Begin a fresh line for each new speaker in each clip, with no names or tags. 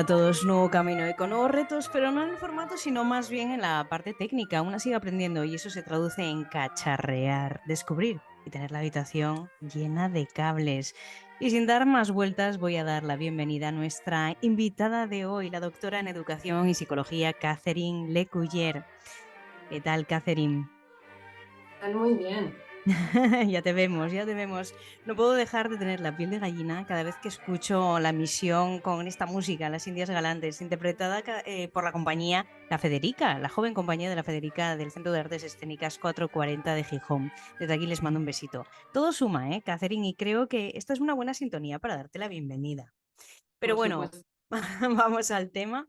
a todos, nuevo camino y con nuevos retos, pero no en el formato, sino más bien en la parte técnica. Aún sigue aprendiendo y eso se traduce en cacharrear, descubrir y tener la habitación llena de cables. Y sin dar más vueltas, voy a dar la bienvenida a nuestra invitada de hoy, la doctora en Educación y Psicología, Catherine Lecuyer. ¿Qué tal, Catherine?
Están muy bien.
Ya te vemos, ya te vemos. No puedo dejar de tener la piel de gallina cada vez que escucho la misión con esta música, Las Indias Galantes, interpretada por la compañía La Federica, la joven compañía de La Federica del Centro de Artes Escénicas 440 de Gijón. Desde aquí les mando un besito. Todo suma, Catherine? Y creo que esta es una buena sintonía para darte la bienvenida. Pero
Por
bueno,
supuesto.
vamos al tema.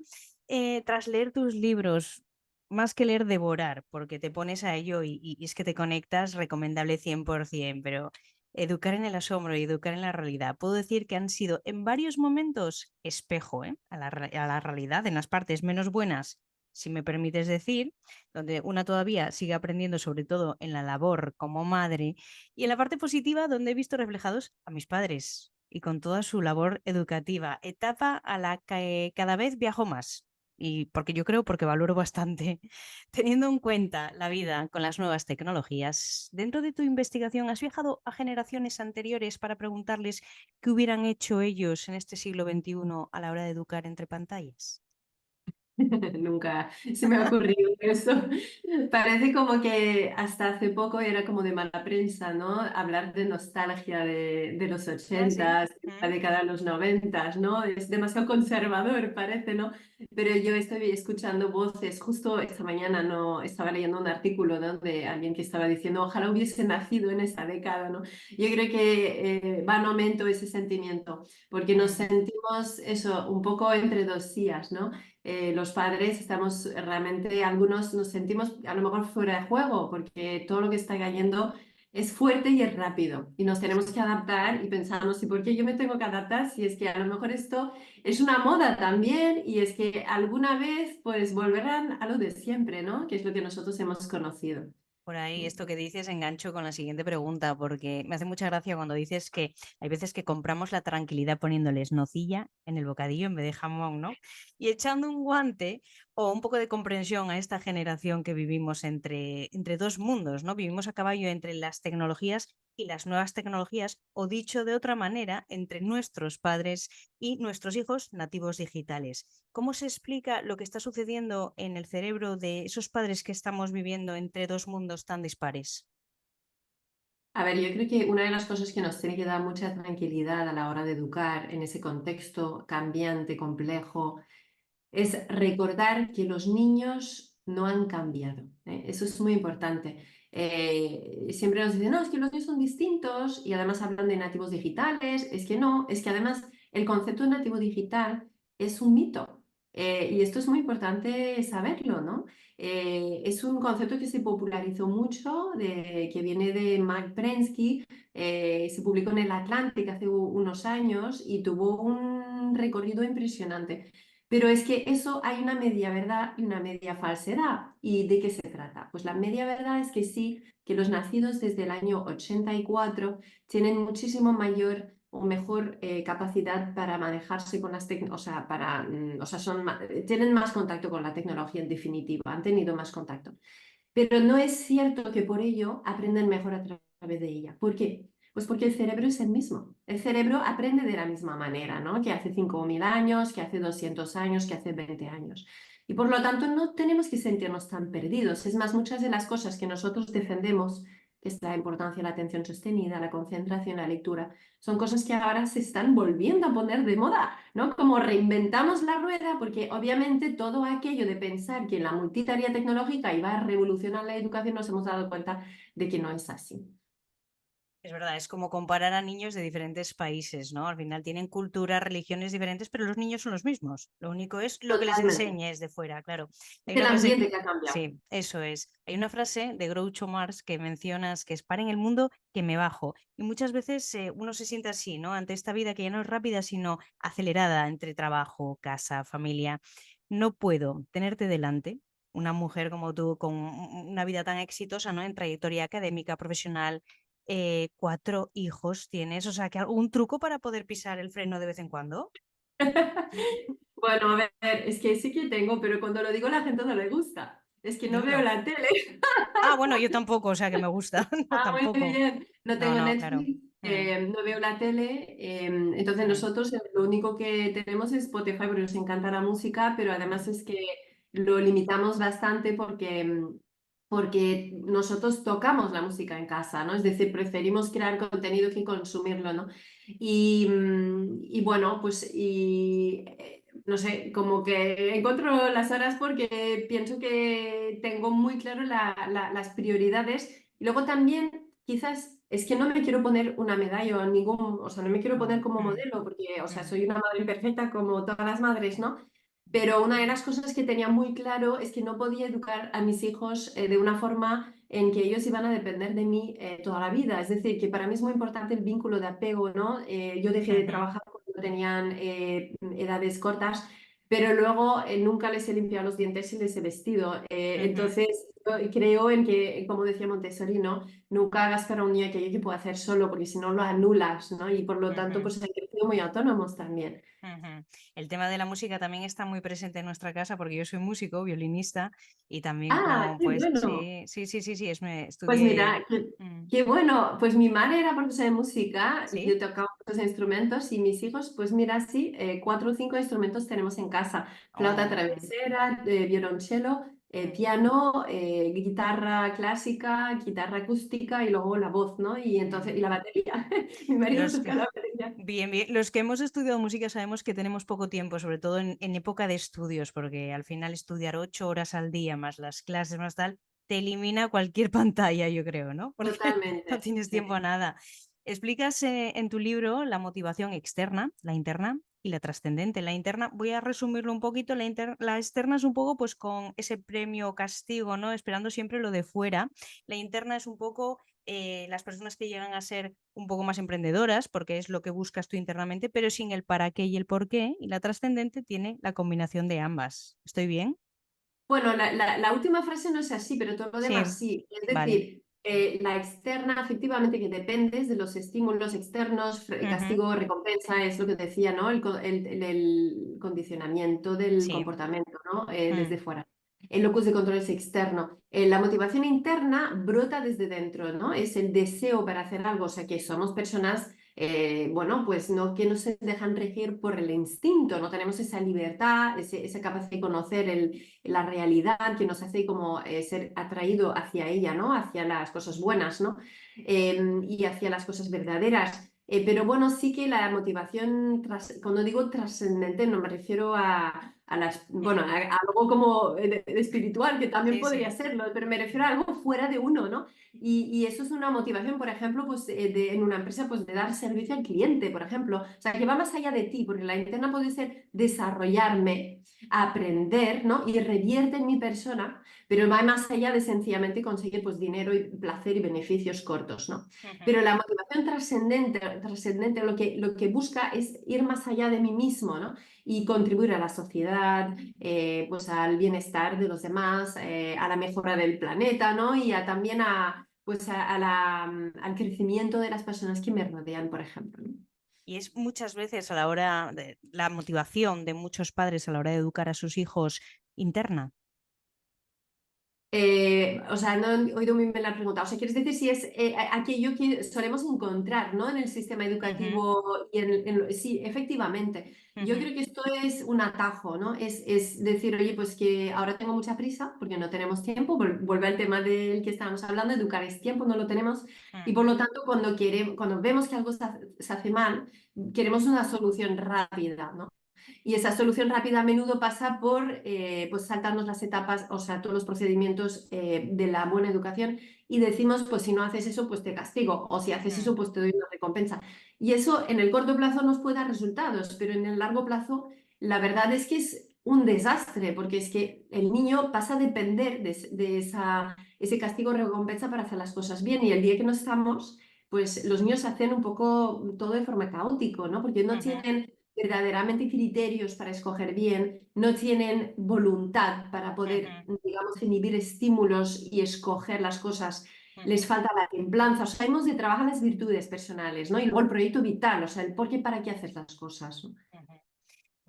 Tras leer tus libros, más que leer, devorar, porque te pones a ello y es que te conectas, recomendable 100%, pero educar en el asombro y educar en la realidad, puedo decir que han sido en varios momentos espejo, a la realidad, en las partes menos buenas, si me permites decir, donde una todavía sigue aprendiendo, sobre todo en la labor como madre, y en la parte positiva, donde he visto reflejados a mis padres y con toda su labor educativa, etapa a la que cada vez viajo más. Y porque yo creo, porque valoro bastante, teniendo en cuenta la vida con las nuevas tecnologías, dentro de tu investigación, ¿has viajado a generaciones anteriores para preguntarles qué hubieran hecho ellos en este siglo XXI a la hora de educar entre pantallas?
Nunca se me ha ocurrido eso. Parece como que hasta hace poco era como de mala prensa, ¿no? Hablar de nostalgia de los
Ah, sí.
80, la década de los 90, ¿no? Es demasiado conservador, parece, ¿no? Pero yo estoy escuchando voces. Justo esta mañana no estaba leyendo un artículo, ¿no? De alguien que estaba diciendo, ojalá hubiese nacido en esa década, ¿no? Yo creo que va en aumento ese sentimiento, porque nos
Mm.
sentimos eso, un poco entre dos sillas, ¿no? Los padres estamos realmente, algunos nos sentimos a lo mejor fuera de juego, porque todo lo que está cayendo es fuerte y es rápido, y nos tenemos
Sí.
que adaptar y pensamos, ¿y por qué yo me tengo que adaptar si es que a lo mejor esto es una moda también y es que alguna vez pues volverán a lo de siempre, ¿no? Que es lo que nosotros hemos conocido.
Por ahí, esto que dices, engancho con la siguiente pregunta, porque me hace mucha gracia cuando dices que hay veces que compramos la tranquilidad poniéndoles nocilla en el bocadillo en vez de jamón, ¿no? Y echando un guante o un poco de comprensión a esta generación que vivimos entre dos mundos, ¿no? Vivimos a caballo entre las tecnologías y las nuevas tecnologías, o dicho de otra manera, entre nuestros padres y nuestros hijos nativos digitales. ¿Cómo se explica lo que está sucediendo en el cerebro de esos padres que estamos viviendo entre dos mundos tan dispares?
A ver, yo creo que una de las cosas que nos tiene que dar mucha tranquilidad a la hora de educar en ese contexto cambiante, complejo, es recordar que los niños no han cambiado, ¿eh? Eso es muy importante. Siempre nos dicen, no, es que los niños son distintos y además hablan de nativos digitales. Es que no, es que además el concepto de nativo digital es un mito. Y esto es muy importante saberlo, ¿no? Es un concepto que se popularizó mucho, que viene de Mark Prensky, se publicó en el Atlantic hace unos años y tuvo un recorrido impresionante. Pero es que eso hay una media verdad y una media falsedad. ¿Y de qué se trata? Pues la media verdad es que sí, que los nacidos desde el año 84 tienen muchísimo mayor o mejor capacidad para manejarse con las tecnologías, o sea, o sea, tienen más contacto con la tecnología en definitiva, han tenido más contacto. Pero no es cierto que por ello aprenden mejor a través de ella. ¿Por qué? Pues porque el cerebro es el mismo. El cerebro aprende de la misma manera, ¿no? Que hace 5.000 años, que hace 200 años, que hace 20 años. Y por lo tanto no tenemos que sentirnos tan perdidos. Es más, muchas de las cosas que nosotros defendemos, que es la importancia de la atención sostenida, la concentración, la lectura, son cosas que ahora se están volviendo a poner de moda, ¿no? Como reinventamos la rueda, porque obviamente todo aquello de pensar que la multitarea tecnológica iba a revolucionar la educación, nos hemos dado cuenta de que no es así.
Es verdad, es como comparar a niños de diferentes países, ¿no? Al final tienen culturas, religiones diferentes, pero los niños son los mismos. Lo único es lo que les
Totalmente.
enseñes de fuera, claro. Hay
Es el
una frase,
ambiente que ha cambiado.
sí, eso es. Hay una frase de Groucho Marx que mencionas que es para en el mundo que me bajo. Y muchas veces uno se siente así, ¿no? Ante esta vida que ya no es rápida, sino acelerada entre trabajo, casa, familia. No puedo tenerte delante, una mujer como tú, con una vida tan exitosa, ¿no? En trayectoria académica, profesional, 4 hijos tienes, o sea, que algún truco para poder pisar el freno de vez en cuando.
Bueno, a ver, es que sí que tengo, pero cuando lo digo a la gente no le gusta. Es que no veo
Dilo.
la tele.
Ah, bueno, yo tampoco, o sea que me gusta. No,
Ah, muy
tampoco.
bien. No
No,
tengo
no, claro.
Netflix,
Mm,
no veo la tele. Entonces
mm,
nosotros lo único que tenemos es Spotify porque nos encanta la música, pero además
mm,
es que lo limitamos bastante porque nosotros tocamos la música en casa, ¿no? Es decir, preferimos crear contenido que consumirlo, ¿no? Y bueno, pues no sé, como que encuentro las horas porque pienso que tengo muy claro las prioridades. Y luego también, quizás, es que no me quiero poner una medalla o ningún, o sea, no me quiero poner
mm,
como
mm,
modelo porque, o sea,
mm,
soy una madre perfecta como todas las madres, ¿no? Pero una de las cosas que tenía muy claro es que no podía educar a mis hijos de una forma en que ellos iban a depender de mí toda la vida. Es decir, que para mí es muy importante el vínculo de apego, ¿no? Yo dejé de
ujú,
trabajar cuando tenían edades cortas, pero luego nunca les he limpiado los dientes y les he vestido.
ujú,
Entonces, yo creo en que, como decía Montessori, ¿no? Nunca hagas para un niño aquello que puede hacer solo, porque si no lo anulas, ¿no? Y por lo tanto,
ujú.
pues hay que ser muy autónomos también.
Ujú. El tema de la música también está muy presente en nuestra casa porque yo soy músico, violinista y también
Ah,
con,
qué
pues
bueno.
sí, sí, sí, sí, sí, me
Pues
estudié.
mira, qué,
Mm,
qué bueno. Pues mi madre era profesora de música,
¿sí?
yo tocaba muchos instrumentos y mis hijos, pues mira, sí, 4 o 5 instrumentos tenemos en casa. Flauta
Oh, mm,
travesera, violonchelo,
mm,
piano, guitarra clásica, guitarra acústica y luego la voz, ¿no? Y entonces,
ujú.
y la batería. Mi marido
Los
toca
que,
la batería.
bien, bien, los que hemos estudiado música sabemos que tenemos poco tiempo, sobre todo en época de estudios, porque al final estudiar 8 horas al día más las clases más tal, te elimina cualquier pantalla, yo creo, ¿no? Porque no
Totalmente.
tienes tiempo a
Sí.
nada. Explicas en tu libro la motivación externa, la interna y la trascendente. La interna, voy a resumirlo un poquito, la externa es un poco pues con ese premio o castigo, ¿no? Esperando siempre lo de fuera. La interna es un poco las personas que llegan a ser un poco más emprendedoras, porque es lo que buscas tú internamente, pero sin el para qué y el por qué. Y la trascendente tiene la combinación de ambas. ¿Estoy bien?
Bueno, la última frase no es así, pero todo lo demás
Sí,
sí. Es
vale.
decir, la externa, efectivamente, que dependes de los estímulos externos,
Ujú,
castigo, recompensa, es lo que decía, ¿no? El condicionamiento del
sí.
comportamiento, ¿no?
Mm,
Desde fuera. El locus de control es externo. La motivación interna brota desde dentro, ¿no? Es el deseo para hacer algo, o sea, que somos personas bueno, pues no que no se dejan regir por el instinto, no tenemos esa libertad, esa capacidad de conocer la realidad que nos hace como ser atraído hacia ella, ¿no? Hacia las cosas buenas, ¿no? Y hacia las cosas verdaderas. Pero bueno, sí que la motivación, cuando digo trascendente, no me refiero bueno,
mm,
a algo como de espiritual, que también
sí,
podría
sí.
serlo, pero me refiero a algo fuera de uno, ¿no? Y eso es una motivación, por ejemplo, pues, en una empresa, pues de dar servicio al cliente, por ejemplo. O sea, que va más allá de ti, porque la interna puede ser desarrollarme, aprender, ¿no? Y revierte en mi persona, pero va más allá de sencillamente conseguir pues dinero y placer y beneficios cortos, ¿no?
Ujú.
Pero la motivación trascendente lo que busca es ir más allá de mí mismo, ¿no? Y contribuir a la sociedad, pues al bienestar de los demás, a la mejora del planeta, ¿no? Y también pues al crecimiento de las personas que me rodean, por ejemplo, ¿no?
Y es muchas veces a la hora de la motivación de muchos padres a la hora de educar a sus hijos interna.
O sea, no he oído muy bien la pregunta. O sea, ¿quieres decir si es aquello que solemos encontrar, ¿no? En el sistema
Ujú,
educativo y sí, efectivamente. Yo
ujú,
creo que esto es un atajo, ¿no? Es decir, oye, pues que ahora tengo mucha prisa porque no tenemos tiempo. Vuelve al tema del que estábamos hablando, educar es tiempo, no lo tenemos. Y
mm,
por lo tanto, cuando vemos que algo se hace mal, queremos una solución rápida, ¿no? Y esa solución rápida a menudo pasa por pues saltarnos las etapas, o sea, todos los procedimientos de la buena educación y decimos, pues si no haces eso, pues te castigo, o si haces
mm,
eso, pues te doy una recompensa. Y eso en el corto plazo nos puede dar resultados, pero en el largo plazo la verdad es que es un desastre, porque es que el niño pasa a depender de ese castigo o recompensa para hacer las cosas bien y el día que no estamos, pues los niños hacen un poco todo de forma caótico, ¿no? Porque no
ujú,
tienen verdaderamente criterios para escoger bien, no tienen voluntad para poder,
ujú,
digamos, inhibir estímulos y escoger las cosas, les
ujú,
falta la templanza, o sea, hemos de trabajar las virtudes personales, ¿no? Y luego el proyecto vital, o sea, el por qué, para qué haces las cosas, ¿no?
ujú.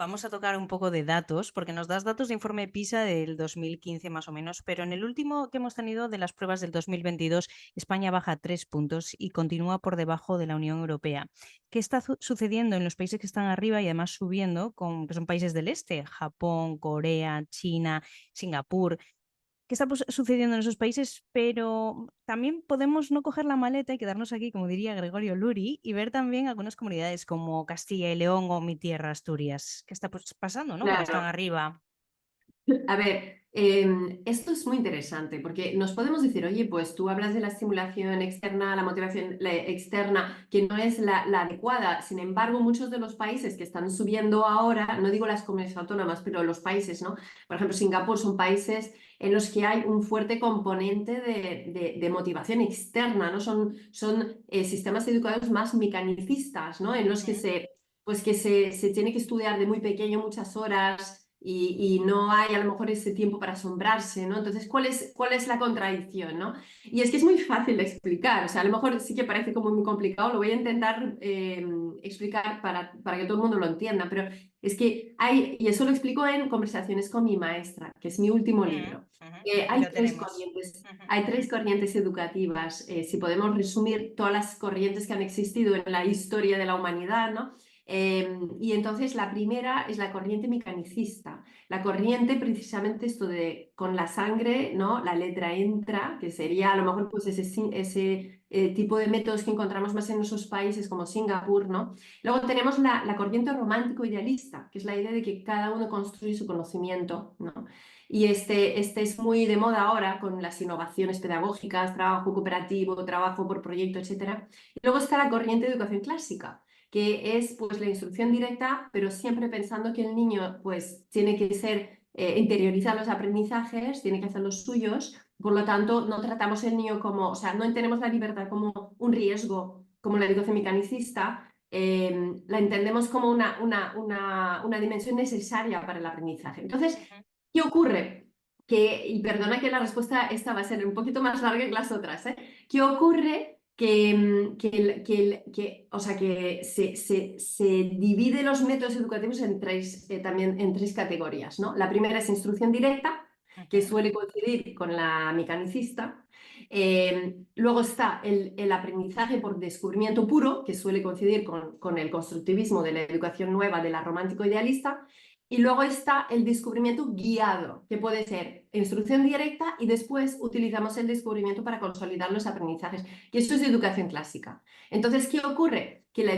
vamos a tocar un poco de datos, porque nos das datos de informe PISA del 2015 más o menos, pero en el último que hemos tenido de las pruebas del 2022, España baja 3 puntos y continúa por debajo de la Unión Europea. ¿Qué está sucediendo en los países que están arriba y además subiendo, que son países del este? Japón, Corea, China, Singapur. ¿Qué está sucediendo en esos países? Pero también podemos no coger la maleta y quedarnos aquí, como diría Gregorio Luri, y ver también algunas comunidades como Castilla y León o mi tierra, Asturias. ¿Qué está pasando, no? Porque están
Claro.
arriba.
A ver, esto es muy interesante porque nos podemos decir, oye, pues tú hablas de la estimulación externa, la motivación externa, que no es la adecuada. Sin embargo, muchos de los países que están subiendo ahora, no digo las comunidades autónomas, pero los países, ¿no? Por ejemplo, Singapur son países en los que hay un fuerte componente de motivación externa, ¿no? Son sistemas educativos más mecanicistas, ¿no? En los que se tiene que estudiar de muy pequeño muchas horas y no hay a lo mejor ese tiempo para asombrarse, ¿no? Entonces, ¿cuál es la contradicción, ¿no? Y es que es muy fácil de explicar, o sea, a lo mejor sí que parece como muy complicado, lo voy a intentar explicar para que todo el mundo lo entienda, pero es que hay, y eso lo explico en Conversaciones con mi maestra, que es mi último libro.
Aquí lo tenemos.
Hay tres corrientes educativas, si podemos resumir todas las corrientes que han existido en la historia de la humanidad, ¿no? Y entonces la primera es la corriente mecanicista, la corriente precisamente esto de con la sangre, ¿no? La letra entra, que sería a lo mejor pues ese tipo de métodos que encontramos más en esos países como Singapur, ¿no? Luego tenemos la corriente romántico-idealista, que es la idea de que cada uno construye su conocimiento, ¿no? Y este es muy de moda ahora con las innovaciones pedagógicas, trabajo cooperativo, trabajo por proyecto, etc. Y luego está la corriente de educación clásica, que es pues la instrucción directa, pero siempre pensando que el niño pues tiene que interiorizar los aprendizajes, tiene que hacer los suyos, por lo tanto no tratamos el niño como, o sea, no entendemos la libertad como un riesgo, como la educación mecanicista, la entendemos como una dimensión necesaria para el aprendizaje. Entonces, ¿qué ocurre? Y perdona que la respuesta esta va a ser un poquito más larga que las otras, ¿eh? ¿Qué ocurre? O sea, que se divide los métodos educativos también en tres categorías, ¿no? La primera es instrucción directa, que suele coincidir con la mecanicista. Luego está el aprendizaje por descubrimiento puro, que suele coincidir con el constructivismo de la educación nueva de la romántico-idealista. Y luego está el descubrimiento guiado, que puede ser instrucción directa y después utilizamos el descubrimiento para consolidar los aprendizajes. Y esto es educación clásica. Entonces, ¿qué ocurre? Que la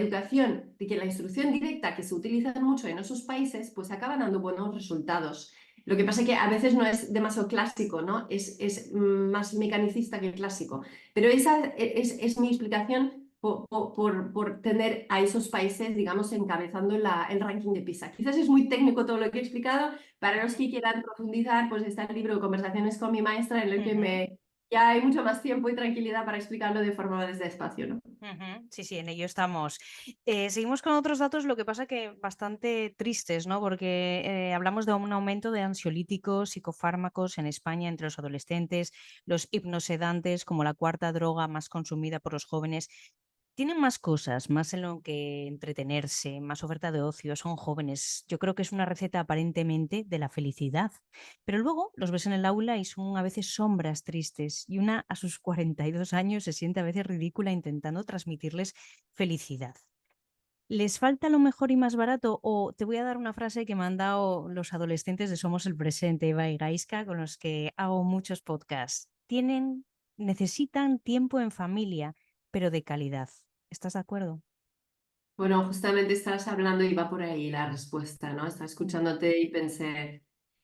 instrucción directa que se utiliza mucho en esos países, pues acaba dando buenos resultados. Lo que pasa es que a veces no es demasiado clásico, ¿no? Es más mecanicista que clásico. Pero esa es mi explicación por tener a esos países, digamos, encabezando el ranking de PISA. Quizás es muy técnico todo lo que he explicado. Para los que quieran profundizar, pues está el libro Conversaciones con mi maestra, en el que ya hay mucho más tiempo y tranquilidad para explicarlo de forma más despacio, ¿no?
Sí, sí, en ello estamos. Seguimos con otros datos, lo que pasa que bastante tristes, ¿no? Porque hablamos de un aumento de ansiolíticos, psicofármacos en España entre los adolescentes, los hipnosedantes como la cuarta droga más consumida por los jóvenes. Tienen más cosas, más en lo que entretenerse, más oferta de ocio, son jóvenes. Yo creo que es una receta aparentemente de la felicidad. Pero luego los ves en el aula y son a veces sombras tristes y una a sus 42 años se siente a veces ridícula intentando transmitirles felicidad. ¿Les falta lo mejor y más barato? O te voy a dar una frase que me han dado los adolescentes de Somos el Presente, Eva y Gaisca, con los que hago muchos podcasts. Necesitan tiempo en familia, pero de calidad. ¿Estás de acuerdo?
Bueno, justamente estabas hablando y va por ahí la respuesta, ¿no? Estaba escuchándote y pensé,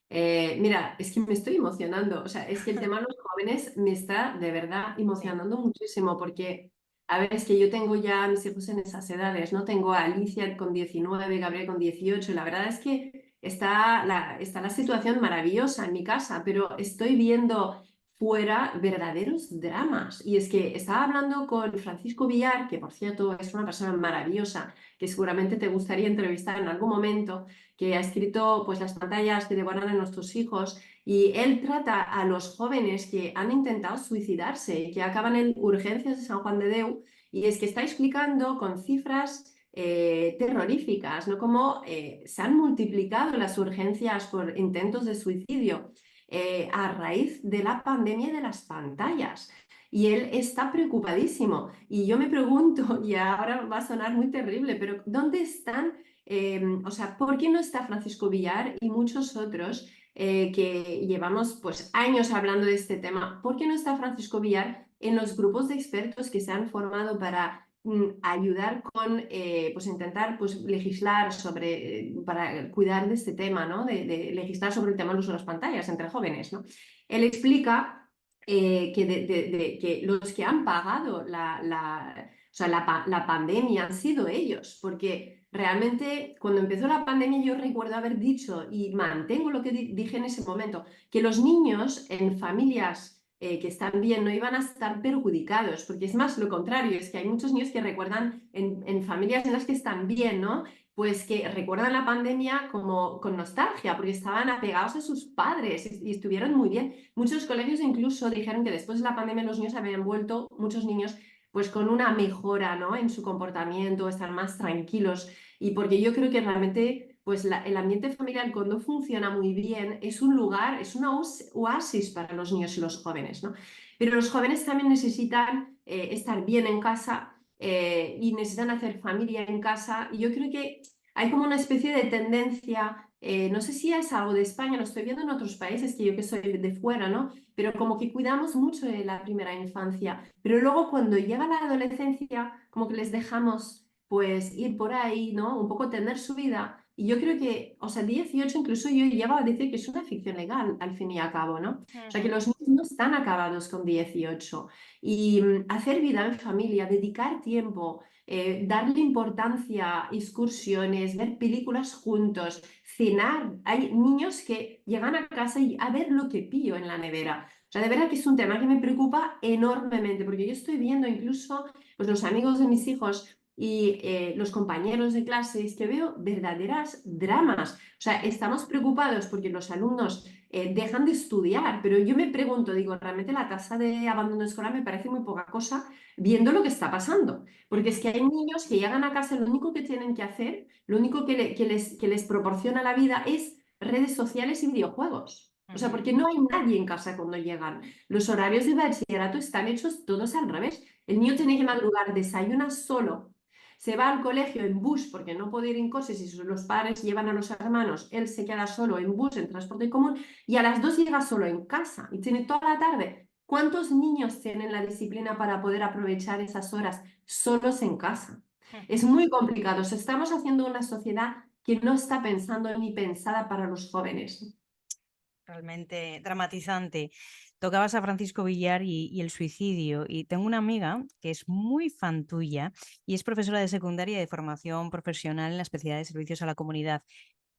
mira, es que me estoy emocionando, o sea, es que el tema de los jóvenes me está de verdad
Sí.
emocionando muchísimo porque, a ver, es que yo tengo ya a mis hijos en esas edades, ¿no? Tengo a Alicia con 19, Gabriel con 18, y la verdad es que está la situación maravillosa en mi casa, pero estoy viendo fuera verdaderos dramas. Y es que estaba hablando con Francisco Villar, que por cierto es una persona maravillosa, que seguramente te gustaría entrevistar en algún momento, que ha escrito pues las pantallas que devoran a nuestros hijos, y él trata a los jóvenes que han intentado suicidarse y que acaban en urgencias de San Juan de Deu, y es que está explicando con cifras terroríficas, ¿no? Como se han multiplicado las urgencias por intentos de suicidio a raíz de la pandemia y de las pantallas. Y él está preocupadísimo. Y yo me pregunto, y ahora va a sonar muy terrible, pero ¿dónde están? O sea, ¿por qué no está Francisco Villar y muchos otros que llevamos pues años hablando de este tema? ¿Por qué no está Francisco Villar en los grupos de expertos que se han formado para ayudar con, pues intentar pues, legislar sobre, para cuidar de este tema, ¿no? De legislar sobre el tema del uso de las pantallas entre jóvenes, ¿no? Él explica que los que han pagado o sea, la pandemia han sido ellos, porque realmente cuando empezó la pandemia yo recuerdo haber dicho, y mantengo lo que dije en ese momento, que los niños en familias que están bien no iban a estar perjudicados, porque es más lo contrario, es que hay muchos niños que recuerdan en familias en las que están bien, ¿no? Pues que recuerdan la pandemia como con nostalgia, porque estaban apegados a sus padres y estuvieron muy bien. Muchos colegios incluso dijeron que después de la pandemia los niños habían vuelto, muchos niños, pues con una mejora, ¿no? En su comportamiento, estar más tranquilos. Y porque yo creo que realmente, pues el ambiente familiar cuando funciona muy bien es un lugar, es una oasis para los niños y los jóvenes, ¿no? Pero los jóvenes también necesitan estar bien en casa y necesitan hacer familia en casa. Y yo creo que hay como una especie de tendencia, no sé si es algo de España, lo estoy viendo en otros países, que yo que soy de fuera, ¿no? Pero como que cuidamos mucho de la primera infancia, pero luego cuando llega la adolescencia, como que les dejamos pues ir por ahí, ¿no? Un poco tener su vida. Y yo creo que, o sea, 18 incluso yo llego a decir que es una ficción legal, al fin y al cabo, ¿no? O sea, que
Ujú.
los niños no están acabados con 18. Y hacer vida en familia, dedicar tiempo, darle importancia, excursiones, ver películas juntos, cenar. Hay niños que llegan a casa y a ver lo que pillo en la nevera. O sea, de verdad que es un tema que me preocupa enormemente, porque yo estoy viendo incluso pues, los amigos de mis hijos y los compañeros de clases que veo verdaderas dramas. O sea, estamos preocupados porque los alumnos dejan de estudiar, pero yo me pregunto, digo, realmente la tasa de abandono escolar me parece muy poca cosa viendo lo que está pasando. Porque es
Ujú.
que hay niños que llegan a casa, lo único que tienen que hacer, lo único que les proporciona la vida es redes sociales y videojuegos. O sea,
Ujú.
porque no hay nadie en casa cuando llegan. Los horarios de bachillerato están hechos todos al revés. El niño tiene que madrugar, desayuna solo, se va al colegio en bus porque no puede ir en coche si los padres llevan a los hermanos, él se queda solo en bus, en transporte común, y a las 2 llega solo en casa y tiene toda la tarde. ¿Cuántos niños tienen la disciplina para poder aprovechar esas horas solos en casa? Es
Ujú.
muy complicado. O sea, estamos haciendo una sociedad que no está pensando ni pensada para los jóvenes.
Realmente dramatizante. Tocabas a Francisco Villar y el suicidio. Y tengo una amiga que es muy fan tuya y es profesora de secundaria y de formación profesional en la especialidad de servicios a la comunidad.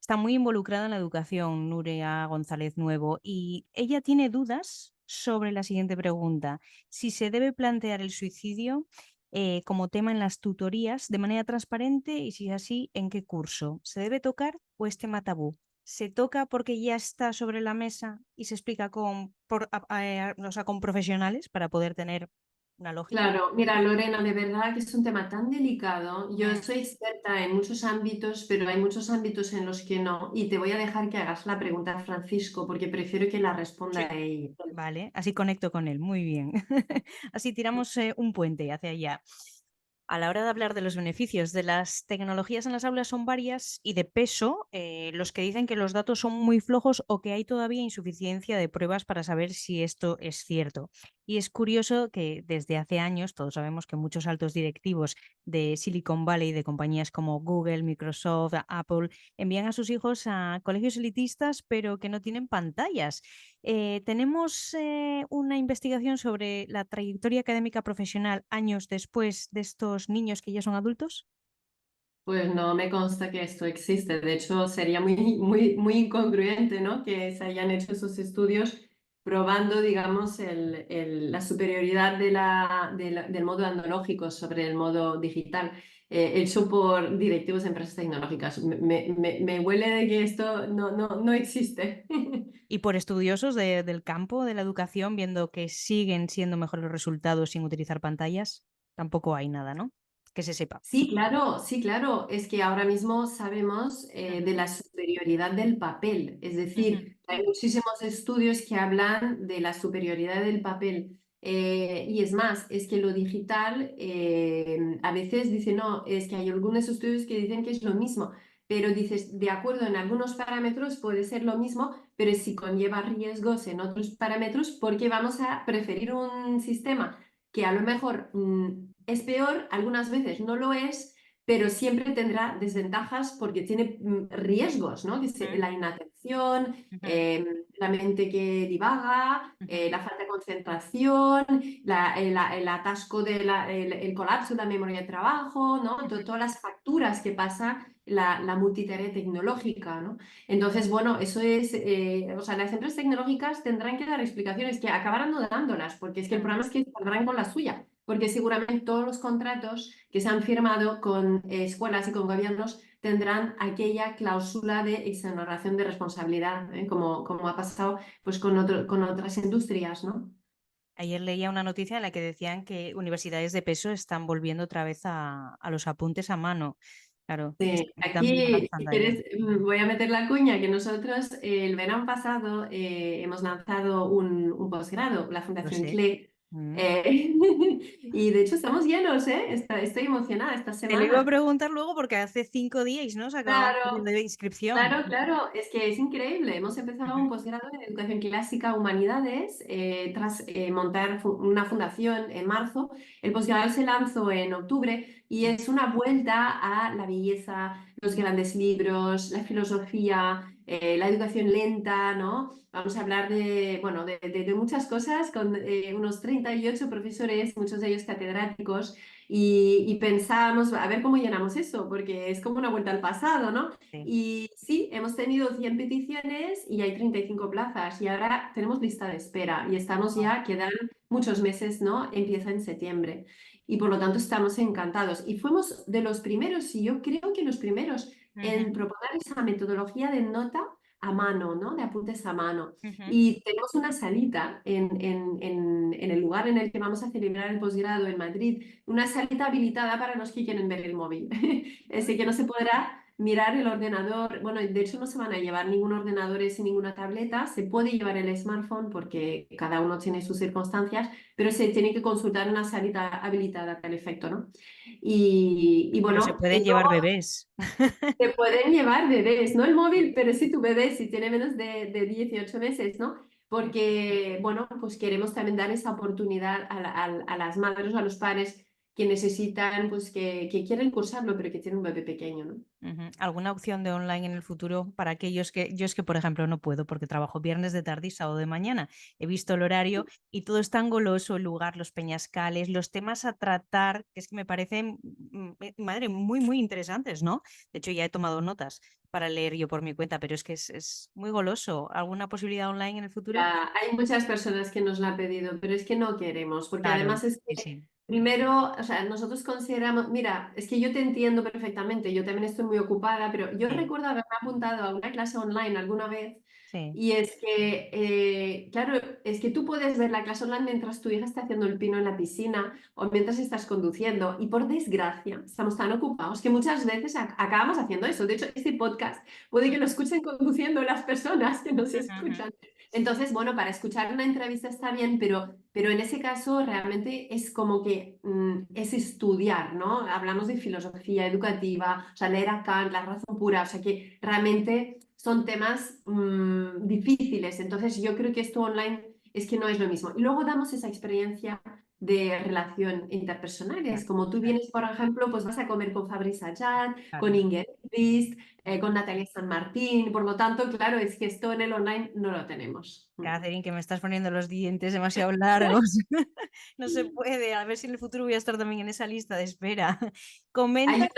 Está muy involucrada en la educación, Nuria González Nuevo, y ella tiene dudas sobre la siguiente pregunta: si se debe plantear el suicidio como tema en las tutorías de manera transparente y si es así, ¿en qué curso? ¿Se debe tocar o es tema tabú? ¿Se toca porque ya está sobre la mesa y se explica o sea, con profesionales para poder tener una lógica?
Claro, mira, Lorena, de verdad que es un tema tan delicado. Yo
Mm.
soy experta en muchos ámbitos, pero hay muchos ámbitos en los que no. Y te voy a dejar que hagas la pregunta a Francisco porque prefiero que la responda
Sí.
a ella.
Vale, así conecto con él, muy bien. Así tiramos un puente hacia allá. A la hora de hablar de los beneficios de las tecnologías en las aulas son varias y de peso, los que dicen que los datos son muy flojos o que hay todavía insuficiencia de pruebas para saber si esto es cierto. Y es curioso que desde hace años todos sabemos que muchos altos directivos de Silicon Valley, de compañías como Google, Microsoft, Apple, envían a sus hijos a colegios elitistas pero que no tienen pantallas. Tenemos una investigación sobre la trayectoria académica profesional años después de estos niños que ya son adultos.
Pues no me consta que esto existe. De hecho, sería muy incongruente, ¿no? Que se hayan hecho esos estudios probando, digamos, la superioridad del modo analógico sobre el modo digital, hecho por directivos de empresas tecnológicas. Me huele de que esto no existe.
Y por estudiosos del campo de la educación, viendo que siguen siendo mejores los resultados sin utilizar pantallas, tampoco hay nada, ¿no? que se sepa.
Sí, claro, es que ahora mismo sabemos de
Ujú,
la superioridad del papel, es
ujú,
decir, hay muchísimos estudios que hablan de la superioridad del papel. Y es más, es que lo digital a veces dicen, no, es que hay algunos estudios que dicen que es lo mismo, pero dices, de acuerdo, en algunos parámetros puede ser lo mismo, pero si conlleva riesgos en otros parámetros, ¿por qué vamos a preferir un sistema que a lo mejor es peor, algunas veces no lo es, pero siempre tendrá desventajas porque tiene riesgos, ¿no?
ujú,
La inatención,
ujú,
la mente que divaga,
ujú,
la falta de concentración, el atasco el colapso de la memoria de trabajo, ¿no?
ujú.
Todas las facturas que pasa la multitarea tecnológica, ¿no? Entonces, bueno, eso es, o sea, las empresas tecnológicas tendrán que dar explicaciones que acabarán no dándolas, porque es que el problema es que saldrán con la suya, porque seguramente todos los contratos que se han firmado con escuelas y con gobiernos tendrán aquella cláusula de exoneración de responsabilidad, como ha pasado pues, con otras industrias, ¿no?
Ayer leía una noticia en la que decían que universidades de peso están volviendo otra vez a los apuntes a mano. Claro,
Sí,
están también
aquí, si
avanzando allá.
quieres, voy a meter la cuña que nosotros el verano pasado hemos lanzado un posgrado, la
Lo
Fundación
sé.
CLE,
Mm.
eh, y de hecho estamos llenos, ¿eh? Estoy emocionada esta
Te lo iba a
semana.
preguntar luego porque hace 5 días, ¿no? Se acababa el periodo
Claro,
de inscripción.
claro, claro, es que es increíble. Hemos empezado
Ujú,
un posgrado en Educación Clásica Humanidades tras montar una fundación en marzo. El posgrado se lanzó en octubre y
ujú.
es una vuelta a la belleza, los grandes libros, la filosofía, la educación lenta, ¿no? Vamos a hablar de, bueno, de muchas cosas con unos 38 profesores, muchos de ellos catedráticos. Y pensábamos, a ver cómo llenamos eso, porque es como una vuelta al pasado, ¿no?
Sí.
Y sí, hemos tenido 100 peticiones y hay 35 plazas y ahora tenemos lista de espera y estamos
Wow.
ya, quedan muchos meses, ¿no? Empieza en septiembre y por lo tanto estamos encantados. Y fuimos de los primeros, y yo creo que los primeros en
Ujú,
proponer esa metodología de nota a mano, ¿no? De apuntes a mano.
ujú.
Y tenemos una salita en el lugar en el que vamos a celebrar el posgrado en Madrid, una salita habilitada para los que quieren ver el móvil. Así que no se podrá mirar el ordenador. Bueno, de hecho no se van a llevar ningún ordenador y ninguna tableta. Se puede llevar el smartphone porque cada uno tiene sus circunstancias, pero se tiene que consultar una salita habilitada a tal efecto, ¿no? Y
Pero se
bueno,
pueden llevar bebés.
te pueden llevar bebés, no el móvil, pero sí tu bebé si tiene menos de 18 meses, ¿no? Porque, bueno, pues queremos también dar esa oportunidad a las madres o a los padres que necesitan, pues que quieren cursarlo, pero que tienen un bebé pequeño, ¿no?
Ujú. ¿Alguna opción de online en el futuro para aquellos que yo es que, por ejemplo, no puedo porque trabajo viernes de tarde y sábado de mañana? He visto el horario y todo es tan goloso, el lugar, los peñascales, los temas a tratar, que es que me parecen, madre, muy, muy interesantes, ¿no? De hecho, ya he tomado notas para leer yo por mi cuenta, pero es que es muy goloso. ¿Alguna posibilidad online en el futuro?
Ya, hay muchas personas que nos la han pedido, pero es que no queremos, porque
Claro,
además es
sí,
que
sí,
primero, o sea, nosotros consideramos, mira, es que yo te entiendo perfectamente, yo también estoy muy ocupada, pero yo
sí,
recuerdo haberme apuntado a una clase online alguna vez
sí.
y es que, claro, es que tú puedes ver la clase online mientras tu hija está haciendo el pino en la piscina o mientras estás conduciendo y por desgracia estamos tan ocupados que muchas veces acabamos haciendo eso. De hecho, este podcast puede que lo escuchen conduciendo las personas que nos
Ujú,
escuchan. Entonces, bueno, para escuchar una entrevista está bien, pero en ese caso realmente es como que es estudiar, ¿no? Hablamos de filosofía educativa, o sea, leer a Kant, la razón pura, o sea, que realmente son temas difíciles. Entonces, yo creo que esto online es que no es lo mismo. Y luego damos esa experiencia de relación interpersonal. Es
claro,
como tú
claro,
vienes, por ejemplo, pues vas a comer con Fabrice Adjad, con
claro.
Inger List,
Mm.
con Natalia San Martín. Por lo tanto, claro, es que esto en el online no lo tenemos.
Catherine, que me estás poniendo los dientes demasiado largos. No se puede. A ver si en el futuro voy a estar también en esa lista de espera.
Hay
Comenta.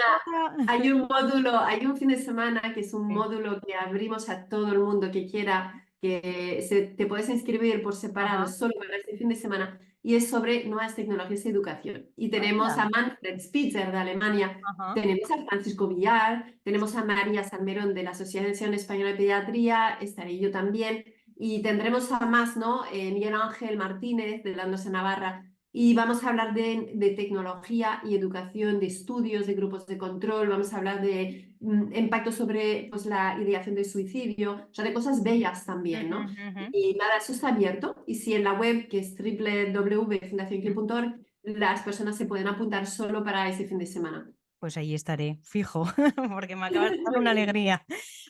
hay un módulo, hay un fin de semana que es un
Sí.
módulo que abrimos a todo el mundo que quiera, te puedes inscribir por separado
Ajá.
solo para este fin de semana y es sobre nuevas tecnologías de educación. Y tenemos
Anda.
a Manfred Spitzer de Alemania,
Ajá.
tenemos a Francisco Villar, tenemos a María Salmerón de la Asociación Española de Pediatría, estaré yo también, y tendremos a más, ¿no? Miguel Ángel Martínez de la Navarra Y vamos a hablar de tecnología y educación, de estudios, de grupos de control, vamos a hablar de impacto sobre pues, la ideación de suicidio, o sea, de cosas bellas también, ¿no? Y nada, eso está abierto. Y si en la web, que es www.fundacionquil.org, las personas se pueden apuntar solo para ese fin de semana.
Pues ahí estaré, fijo, porque me acabas de dar
Muy
una
bien.
alegría.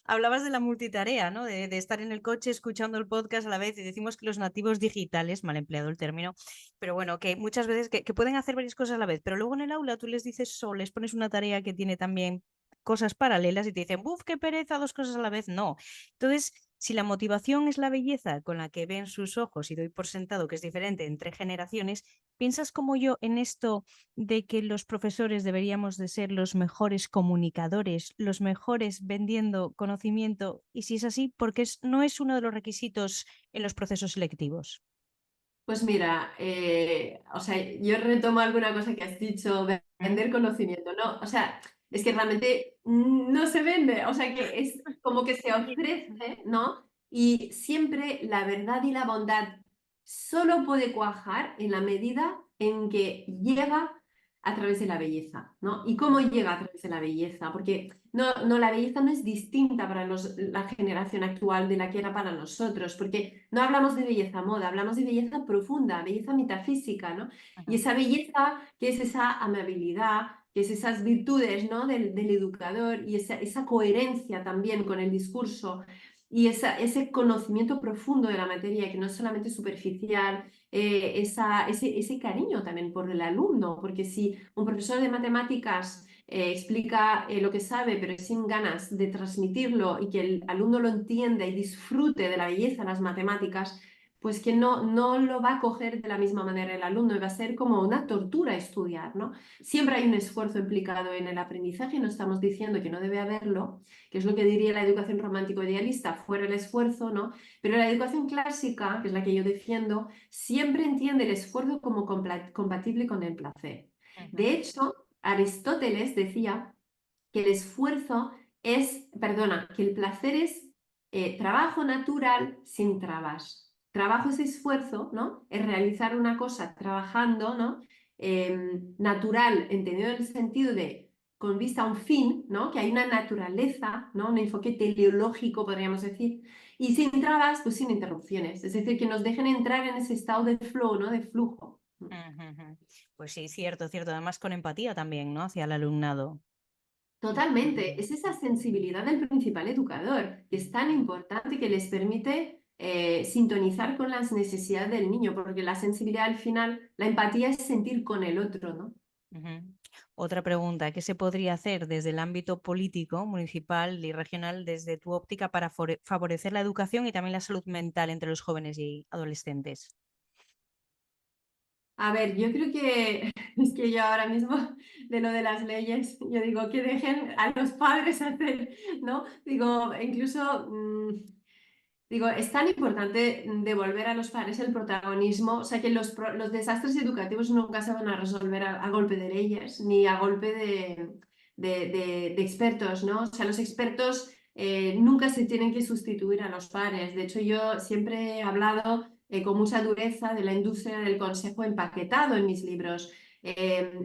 Hablabas de la multitarea, ¿no? De estar en el coche escuchando el podcast a la vez y decimos que los nativos digitales, mal empleado el término, pero bueno, que muchas veces que pueden hacer varias cosas a la vez, pero luego en el aula tú les dices o les pones una tarea que tiene también cosas paralelas y te dicen, ¡buf, qué pereza, dos cosas a la vez! No. Entonces, si la motivación es la belleza con la que ven sus ojos y doy por sentado que es diferente entre generaciones, ¿piensas como yo en esto de que los profesores deberíamos de ser los mejores comunicadores, los mejores vendiendo conocimiento? Y si es así, ¿por qué no es uno de los requisitos en los procesos selectivos?
Pues mira, o sea, yo retomo alguna cosa que has dicho,
¿Mm?
vender conocimiento, ¿no? O sea, es que realmente no se vende, o sea, que es como que se ofrece, ¿no? Y siempre la verdad y la bondad solo puede cuajar en la medida en que llega a través de la belleza, ¿no? ¿Y cómo llega a través de la belleza? Porque no, la belleza no es distinta para la generación actual de la que era para nosotros, porque no hablamos de belleza moda, hablamos de belleza profunda, belleza metafísica, ¿no? Y
Ujú.
esa belleza que es esa amabilidad, que es esas virtudes, ¿no? del educador y esa coherencia también con el discurso y ese conocimiento profundo de la materia que no es solamente superficial, ese cariño también por el alumno, porque si un profesor de matemáticas explica lo que sabe, pero sin ganas de transmitirlo y que el alumno lo entienda y disfrute de la belleza de las matemáticas, pues que no lo va a coger de la misma manera el alumno y va a ser como una tortura estudiar, ¿no? Siempre hay un esfuerzo implicado en el aprendizaje, no estamos diciendo que no debe haberlo, que es lo que diría la educación romántico-idealista, fuera el esfuerzo, ¿no? Pero la educación clásica, que es la que yo defiendo, siempre entiende el esfuerzo como compatible con el placer.
Ujú.
De hecho, Aristóteles decía que el esfuerzo que el placer es trabajo natural sin trabas. Trabajo es esfuerzo, ¿no? Es realizar una cosa trabajando, ¿no? Natural, entendido en el sentido de con vista a un fin, ¿no? Que hay una naturaleza, ¿no? Un enfoque teleológico, podríamos decir, y sin trabas, pues sin interrupciones. Es decir, que nos dejen entrar en ese estado de flow, ¿no? De flujo.
Ujú, ujú. Pues sí, cierto, cierto. Además con empatía también, ¿no? Hacia el alumnado.
Totalmente, es esa sensibilidad del principal educador, que es tan importante que les permite sintonizar con las necesidades del niño, porque la sensibilidad al final, la empatía es sentir con el otro, ¿no?
Ujú. Otra pregunta, ¿qué se podría hacer desde el ámbito político, municipal y regional, desde tu óptica para favorecer la educación y también la salud mental entre los jóvenes y adolescentes?
A ver, yo creo que es que yo ahora mismo de lo de las leyes, yo digo que dejen a los padres hacer, ¿no? Digo, incluso digo, es tan importante devolver a los padres el protagonismo, o sea, que los desastres educativos nunca se van a resolver a golpe de leyes ni a golpe de expertos, ¿no? O sea, los expertos nunca se tienen que sustituir a los padres. De hecho, yo siempre he hablado con mucha dureza de la industria del consejo empaquetado en mis libros.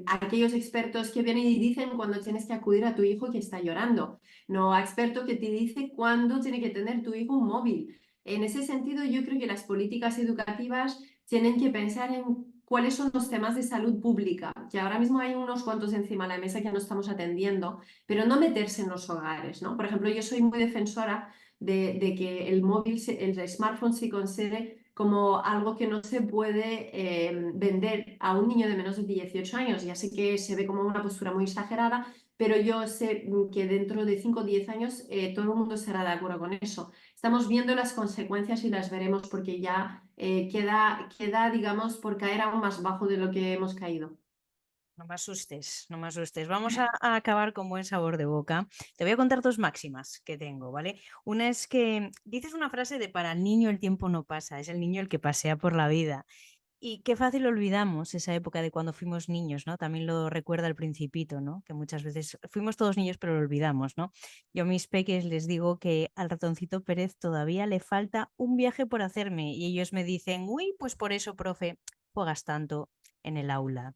Aquellos expertos que vienen y dicen cuando tienes que acudir a tu hijo que está llorando, no a experto que te dice cuándo tiene que tener tu hijo un móvil. En ese sentido, yo creo que las políticas educativas tienen que pensar en cuáles son los temas de salud pública, que ahora mismo hay unos cuantos encima de la mesa que no estamos atendiendo, pero no meterse en los hogares, ¿no? Por ejemplo, yo soy muy defensora de que el móvil, el smartphone se considere como algo que no se puede vender a un niño de menos de 18 años. Ya sé que se ve como una postura muy exagerada, pero yo sé que dentro de 5 o 10 años todo el mundo estará de acuerdo con eso. Estamos viendo las consecuencias y las veremos porque ya queda, digamos, por caer aún más bajo de lo que hemos caído.
No me asustes, no me asustes. Vamos a acabar con buen sabor de boca. Te voy a contar dos máximas que tengo, ¿vale? Una es que dices una frase de para el niño el tiempo no pasa, es el niño el que pasea por la vida. Y qué fácil olvidamos esa época de cuando fuimos niños, ¿no? También lo recuerda el Principito, ¿no? Que muchas veces fuimos todos niños, pero lo olvidamos, ¿no? Yo a mis peques les digo que al ratoncito Pérez todavía le falta un viaje por hacerme y ellos me dicen, uy, pues por eso, profe, juegas tanto. en el aula.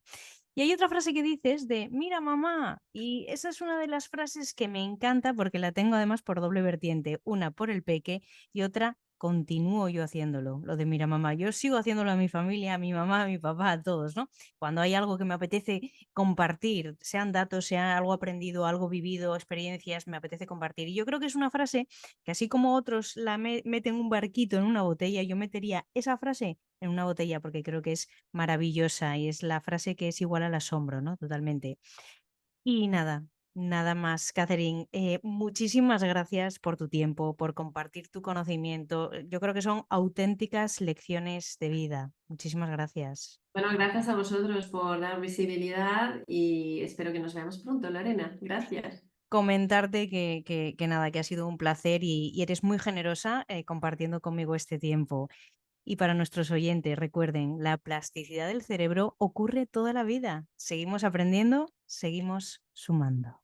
Y hay otra frase que dices de, mira mamá, y esa es una de las frases que me encanta porque la tengo además por doble vertiente, una por el peque y otra continúo yo haciéndolo, lo de mira mamá, yo sigo haciéndolo a mi familia, a mi mamá, a mi papá, a todos, ¿no? Cuando hay algo que me apetece compartir, sean datos, sea algo aprendido, algo vivido, experiencias, me apetece compartir. Y yo creo que es una frase que así como otros la meten un barquito en una botella, yo metería esa frase en una botella porque creo que es maravillosa y es la frase que es igual al asombro, ¿no? Totalmente. Y nada, nada más, Catherine. Muchísimas gracias por tu tiempo, por compartir tu conocimiento. Yo creo que son auténticas lecciones de vida. Muchísimas gracias.
Bueno, gracias a vosotros por dar visibilidad y espero que nos veamos pronto, Lorena. Gracias.
Comentarte que nada, que ha sido un placer y eres muy generosa compartiendo conmigo este tiempo. Y para nuestros oyentes, recuerden, la plasticidad del cerebro ocurre toda la vida. Seguimos aprendiendo, seguimos sumando.